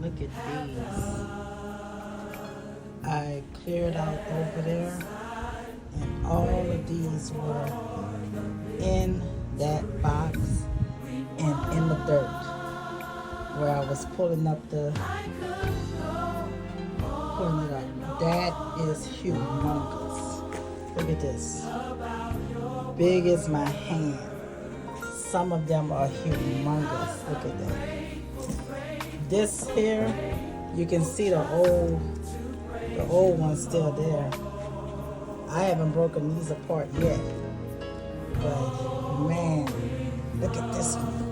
Look at these. I cleared out over there, and all of these were in that box and in the dirt where I was pulling it up. That is humongous. Look at this. Big as my hand. Some of them are humongous. Look at that. This here, you can see the old one's still there. I haven't broken these apart yet. But man, look at this one.